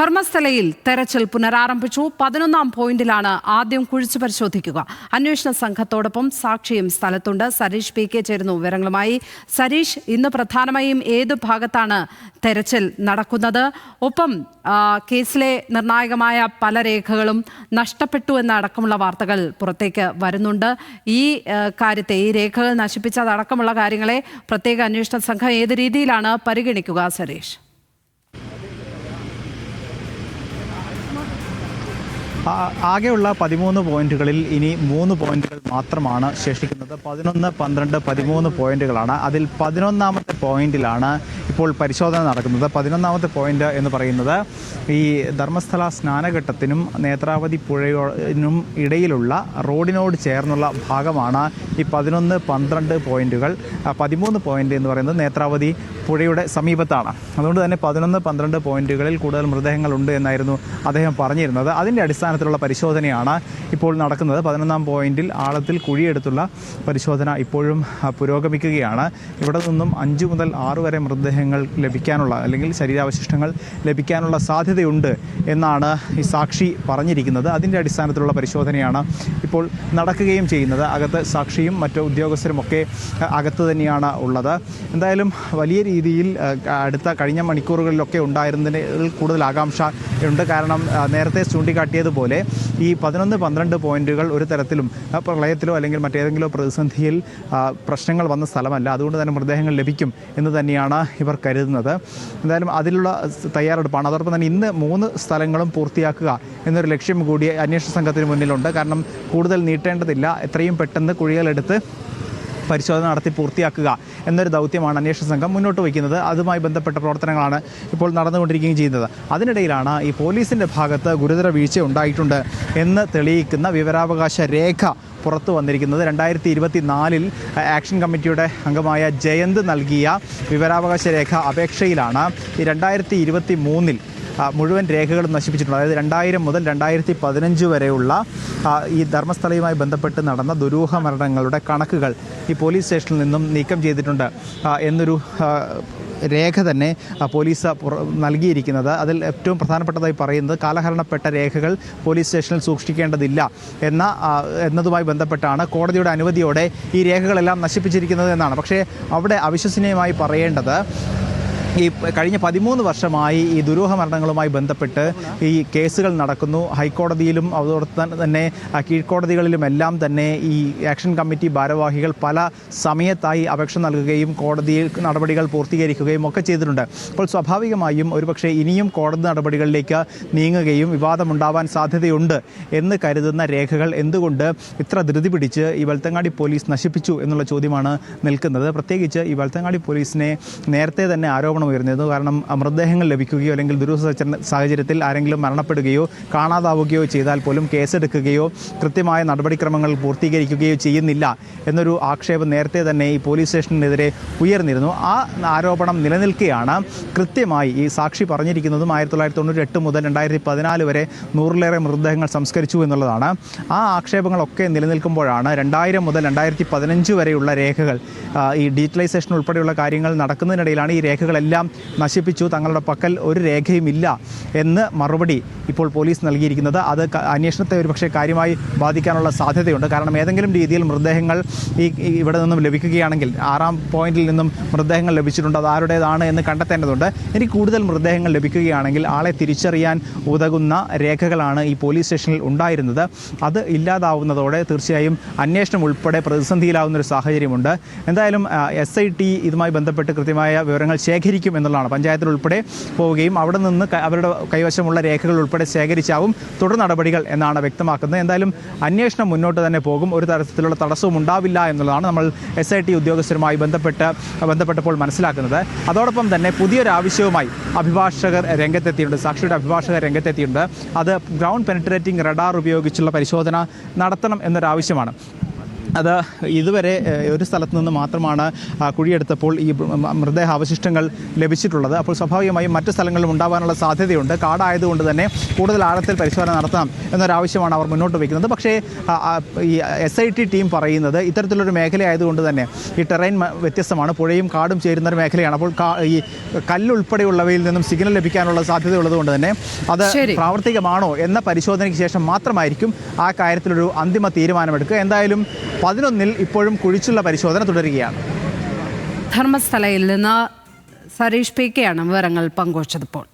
ധർമ്മസ്ഥലയിൽ തെരച്ചിൽ പുനരാരംഭിച്ചു. 11ാം പോയിന്റിലാണ് ആദ്യം കുഴിച്ചു പരിശോധിക്കുക. അന്വേഷണ സംഘത്തോടൊപ്പം സാക്ഷിയും സ്ഥലത്തുണ്ട്. സരീഷ് പി കെ ചേരുന്നു വിവരങ്ങളുമായി. സരീഷ്, ഇന്ന് പ്രധാനമായും ഏതു ഭാഗത്താണ് തെരച്ചിൽ നടക്കുന്നത്? ഒപ്പം കേസിലെ നിർണായകമായ പല രേഖകളും നഷ്ടപ്പെട്ടു എന്നടക്കമുള്ള വാർത്തകൾ പുറത്തേക്ക് വരുന്നുണ്ട്. ഈ കാര്യത്തെ, ഈ രേഖകൾ നശിപ്പിച്ചതടക്കമുള്ള കാര്യങ്ങളെ പ്രത്യേക അന്വേഷണ സംഘം ഏത് രീതിയിലാണ് പരിഗണിക്കുക? സരീഷ്, ആകെയുള്ള 13 പോയിന്റുകളിൽ ഇനി 3 പോയിന്റുകൾ മാത്രമാണ് ശേഷിക്കുന്നത്. 11, 12, 13 പോയിന്റുകളാണ്. അതിൽ 11ാമത്തെ പോയിന്റിലാണ് ഇപ്പോൾ പരിശോധന നടക്കുന്നത്. 11ാമത്തെ പോയിന്റ് എന്ന് പറയുന്നത് ഈ ധർമ്മസ്ഥല സ്നാനഘട്ടത്തിനും നേത്രാവതി പുഴയിനും ഇടയിലുള്ള റോഡിനോട് ചേർന്നുള്ള ഭാഗമാണ് ഈ 11, 12 പോയിന്റുകൾ. 13 പോയിന്റ് എന്ന് പറയുന്നത് നേത്രാവതി പുഴയുടെ സമീപത്താണ്. അതുകൊണ്ട് തന്നെ 11, 12 പോയിന്റുകളിൽ കൂടുതൽ മൃതദേഹങ്ങളുണ്ട് എന്നായിരുന്നു അദ്ദേഹം പറഞ്ഞിരുന്നത്. അതിൻ്റെ അടിസ്ഥാനത്തിലുള്ള പരിശോധനയാണ് ഇപ്പോൾ നടക്കുന്നത്. 11ാം പോയിന്റിൽ ആഴത്തിൽ കുഴിയെടുത്തുള്ള പരിശോധന ഇപ്പോഴും പുരോഗമിക്കുകയാണ്. ഇവിടെ നിന്നും 5 മുതൽ 6 വരെ മൃതദേഹങ്ങൾ ലഭിക്കാനുള്ള, അല്ലെങ്കിൽ ശരീരാവശിഷ്ടങ്ങൾ ലഭിക്കാനുള്ള സാധ്യതയുണ്ട് എന്നാണ് ഈ സാക്ഷി പറഞ്ഞിരിക്കുന്നത്. അതിൻ്റെ അടിസ്ഥാനത്തിലുള്ള പരിശോധനയാണ് ഇപ്പോൾ നടക്കുകയും ചെയ്യുന്നത്. അകത്ത് സാക്ഷിയും മറ്റു ഉദ്യോഗസ്ഥരുമൊക്കെ അകത്ത് തന്നെയാണ് ഉള്ളത്. എന്തായാലും വലിയ രീതിയിൽ കഴിഞ്ഞ മണിക്കൂറുകളിലൊക്കെ ഉണ്ടായിരുന്നതിന് കൂടുതൽ ആകാംക്ഷ ഉണ്ട്. കാരണം നേരത്തെ ചൂണ്ടിക്കാട്ടിയതുപോലെ ഈ 11, 12 പോയിന്റുകൾ ഒരു തരത്തിലും പ്രളയത്തിലോ അല്ലെങ്കിൽ മറ്റേതെങ്കിലും പ്രതിസന്ധിയിൽ പ്രശ്നങ്ങൾ വന്ന സ്ഥലമല്ല. അതുകൊണ്ട് തന്നെ മൃതദേഹങ്ങൾ ലഭിക്കും എന്ന് തന്നെയാണ് ഇവർ കരുതുന്നത്. എന്തായാലും അതിലുള്ള തയ്യാറെടുപ്പാണ്. അതോടൊപ്പം തന്നെ ഇന്ന് 3 സ്ഥലങ്ങളും പൂർത്തിയാക്കുക എന്നൊരു ലക്ഷ്യം കൂടി അന്വേഷണ സംഘത്തിന് മുന്നിലുണ്ട്. കാരണം കൂടുതൽ നീട്ടേണ്ടതില്ല, എത്രയും പെട്ടെന്ന് കുഴികളെടുത്ത് പരിശോധന നടത്തി പൂർത്തിയാക്കുക എന്നൊരു ദൗത്യമാണ് അന്വേഷണ സംഘം മുന്നോട്ട് വയ്ക്കുന്നത്. അതുമായി ബന്ധപ്പെട്ട പ്രവർത്തനങ്ങളാണ് ഇപ്പോൾ നടന്നുകൊണ്ടിരിക്കുകയും ചെയ്യുന്നത്. അതിനിടയിലാണ് ഈ പോലീസിൻ്റെ ഭാഗത്ത് ഗുരുതര വീഴ്ച ഉണ്ടായിട്ടുണ്ട് എന്ന് തെളിയിക്കുന്ന വിവരാവകാശ രേഖ പുറത്തു വന്നിരിക്കുന്നത്. 2024 ആക്ഷൻ കമ്മിറ്റിയുടെ അംഗമായ ജയന്ത് നൽകിയ വിവരാവകാശ രേഖ അപേക്ഷയിലാണ് ഈ 2023 മുഴുവൻ രേഖകളും നശിപ്പിച്ചിട്ടുണ്ട്. അതായത് 2000 മുതൽ 2015 വരെയുള്ള ഈ ധർമ്മസ്ഥലയുമായി ബന്ധപ്പെട്ട് നടന്ന ദുരൂഹ മരണങ്ങളുടെ കണക്കുകൾ ഈ പോലീസ് സ്റ്റേഷനിൽ നിന്നും നീക്കം ചെയ്തിട്ടുണ്ട് എന്നൊരു രേഖ തന്നെ പോലീസ് നൽകിയിരിക്കുന്നത്. അതിൽ ഏറ്റവും പ്രധാനപ്പെട്ടതായി പറയുന്നത് കാലഹരണപ്പെട്ട രേഖകൾ പോലീസ് സ്റ്റേഷനിൽ സൂക്ഷിക്കേണ്ടതില്ല എന്നതുമായി ബന്ധപ്പെട്ടാണ് കോടതിയുടെ അനുമതിയോടെ ഈ രേഖകളെല്ലാം നശിപ്പിച്ചിരിക്കുന്നത് എന്നാണ്. പക്ഷേ അവിടെ അവിശ്വസനീയമായി പറയേണ്ടത് ഈ കഴിഞ്ഞ 13 വർഷമായി ഈ ദുരൂഹ മരണങ്ങളുമായി ബന്ധപ്പെട്ട് ഈ കേസുകൾ നടക്കുന്നു. ഹൈക്കോടതിയിലും അതോടൊപ്പം തന്നെ കീഴ്ക്കോടതികളിലുമെല്ലാം തന്നെ ഈ ആക്ഷൻ കമ്മിറ്റി ഭാരവാഹികൾ പല സമയത്തായി അപേക്ഷ നൽകുകയും കോടതിയിൽ നടപടികൾ പൂർത്തീകരിക്കുകയും ഒക്കെ ചെയ്തിട്ടുണ്ട്. അപ്പോൾ സ്വാഭാവികമായും ഒരുപക്ഷെ ഇനിയും കോടതി നടപടികളിലേക്ക് നീങ്ങുകയും വിവാദമുണ്ടാവാൻ സാധ്യതയുണ്ട് എന്ന് കരുതുന്ന രേഖകൾ എന്തുകൊണ്ട് ഇത്ര ധൃതി പിടിച്ച് ഈ വെളുത്തങ്ങാടി പോലീസ് നശിപ്പിച്ചു എന്നുള്ള ചോദ്യമാണ് നിൽക്കുന്നത്. പ്രത്യേകിച്ച് ഈ വെളുത്തങ്ങാടി പോലീസിനെ നേരത്തെ തന്നെ ആരോപണം ഉയർന്നിരുന്നു. കാരണം മൃതദേഹങ്ങൾ ലഭിക്കുകയോ അല്ലെങ്കിൽ ദുരൂഹ സാഹചര്യത്തിൽ ആരെങ്കിലും മരണപ്പെടുകയോ കാണാതാവുകയോ ചെയ്താൽ പോലും കേസെടുക്കുകയോ കൃത്യമായ നടപടിക്രമങ്ങൾ പൂർത്തീകരിക്കുകയോ ചെയ്യുന്നില്ല എന്നൊരു ആക്ഷേപം നേരത്തെ തന്നെ ഈ പോലീസ് സ്റ്റേഷനെതിരെ ഉയർന്നിരുന്നു. ആ ആരോപണം നിലനിൽക്കുകയാണ് കൃത്യമായി ഈ സാക്ഷി പറഞ്ഞിരിക്കുന്നതും 1998 മുതൽ 2014 വരെ 100ലേറെ മൃതദേഹങ്ങൾ സംസ്കരിച്ചു എന്നുള്ളതാണ്. ആ ആക്ഷേപങ്ങളൊക്കെ നിലനിൽക്കുമ്പോഴാണ് 2000 മുതൽ 2015 വരെയുള്ള രേഖകൾ, ഈ ഡീറ്റലൈസേഷൻ ഉൾപ്പെടെയുള്ള കാര്യങ്ങൾ നടക്കുന്നതിനിടയിലാണ് ഈ രേഖകളെല്ലാം നശിപ്പിച്ചു, തങ്ങളുടെ പക്കൽ ഒരു രേഖയുമില്ല എന്ന് മറുപടി ഇപ്പോൾ പോലീസ് നൽകിയിരിക്കുന്നത്. അത് അന്വേഷണത്തെ ഒരുപക്ഷെ കാര്യമായി ബാധിക്കാനുള്ള സാധ്യതയുണ്ട്. കാരണം ഏതെങ്കിലും രീതിയിൽ മൃതദേഹങ്ങൾ ഇവിടെ നിന്നും ലഭിക്കുകയാണെങ്കിൽ 6ാം പോയിന്റിൽ നിന്നും മൃതദേഹങ്ങൾ ലഭിച്ചിട്ടുണ്ട്, അത് ആരുടേതാണ് എന്ന് കണ്ടെത്തേണ്ടതുണ്ട്. ഇനി കൂടുതൽ മൃതദേഹങ്ങൾ ലഭിക്കുകയാണെങ്കിൽ ആളെ തിരിച്ചറിയാൻ ഉതകുന്ന രേഖകളാണ് ഈ പോലീസ് സ്റ്റേഷനിൽ ഉണ്ടായിരുന്നത്. അത് ഇല്ലാതാവുന്നതോടെ തീർച്ചയായും അന്വേഷണം ഉൾപ്പെടെ പ്രതിസന്ധിയിലാവുന്നൊരു സാഹചര്യമുണ്ട്. എന്തായാലും SIT ഇതുമായി ബന്ധപ്പെട്ട് കൃത്യമായ വിവരങ്ങൾ ശേഖരിക്കും എന്നുള്ളതാണ്. പഞ്ചായത്തിൽ ഉൾപ്പെടെ പോവുകയും അവിടെ നിന്ന് അവരുടെ കൈവശമുള്ള രേഖകൾ ഉൾപ്പെടെ ശേഖരിച്ചാവും തുടർ നടപടികൾ എന്നാണ് വ്യക്തമാക്കുന്നത്. എന്തായാലും അന്വേഷണം മുന്നോട്ട് തന്നെ പോകും. ഒരു തരത്തിലുള്ള തടസ്സവും ഉണ്ടാവില്ല എന്നുള്ളതാണ് നമ്മൾ SIT ഉദ്യോഗസ്ഥരുമായി ബന്ധപ്പെട്ടപ്പോൾ മനസ്സിലാക്കുന്നത്. അതോടൊപ്പം തന്നെ പുതിയൊരു ആവശ്യവുമായി അഭിഭാഷകർ രംഗത്തെത്തിയിട്ടുണ്ട്. സാക്ഷിയുടെ അഭിഭാഷകർ രംഗത്തെത്തിയിട്ടുണ്ട്. അത് ഗ്രൗണ്ട് പെനിട്രേറ്റിംഗ് റഡാർ ഉപയോഗിച്ചുള്ള പരിശോധന നടത്തണം എന്നൊരാവശ്യമാണ്. അത് ഇതുവരെ ഒരു സ്ഥലത്ത് നിന്ന് മാത്രമാണ് കുഴിയെടുത്തപ്പോൾ ഈ മൃതദേഹ അവശിഷ്ടങ്ങൾ ലഭിച്ചിട്ടുള്ളത്. അപ്പോൾ സ്വാഭാവികമായും മറ്റു സ്ഥലങ്ങളിലും ഉണ്ടാകാനുള്ള സാധ്യതയുണ്ട്. കാടായതുകൊണ്ട് തന്നെ കൂടുതൽ ആഴത്തിൽ പരിശോധന നടത്താം എന്നൊരാവശ്യമാണ് അവർ മുന്നോട്ട് വയ്ക്കുന്നത്. പക്ഷേ ഈ SIT ടീം പറയുന്നത് ഇത്തരത്തിലൊരു മേഖലയായതുകൊണ്ട് തന്നെ ഈ ടെറൈൻ വ്യത്യസ്തമാണ്, പുഴയും കാടും ചേരുന്ന ഒരു മേഖലയാണ്. അപ്പോൾ ഈ കല്ലുൾപ്പെടെയുള്ളവയിൽ നിന്നും സിഗ്നൽ ലഭിക്കാനുള്ള സാധ്യതയുള്ളതുകൊണ്ട് തന്നെ അത് പ്രാവർത്തികമാണോ എന്ന പരിശോധനയ്ക്ക് ശേഷം മാത്രമായിരിക്കും ആ കാര്യത്തിലൊരു അന്തിമ തീരുമാനമെടുക്കുക. എന്തായാലും 11 ഇപ്പോഴും കുഴിച്ചുള്ള പരിശോധന തുടരുകയാണ്. ധർമ്മസ്ഥലയിൽ നിന്ന് സരീഷ് PK ആണ് വിവരങ്ങൾ പങ്കുവച്ചതിപ്പോൾ.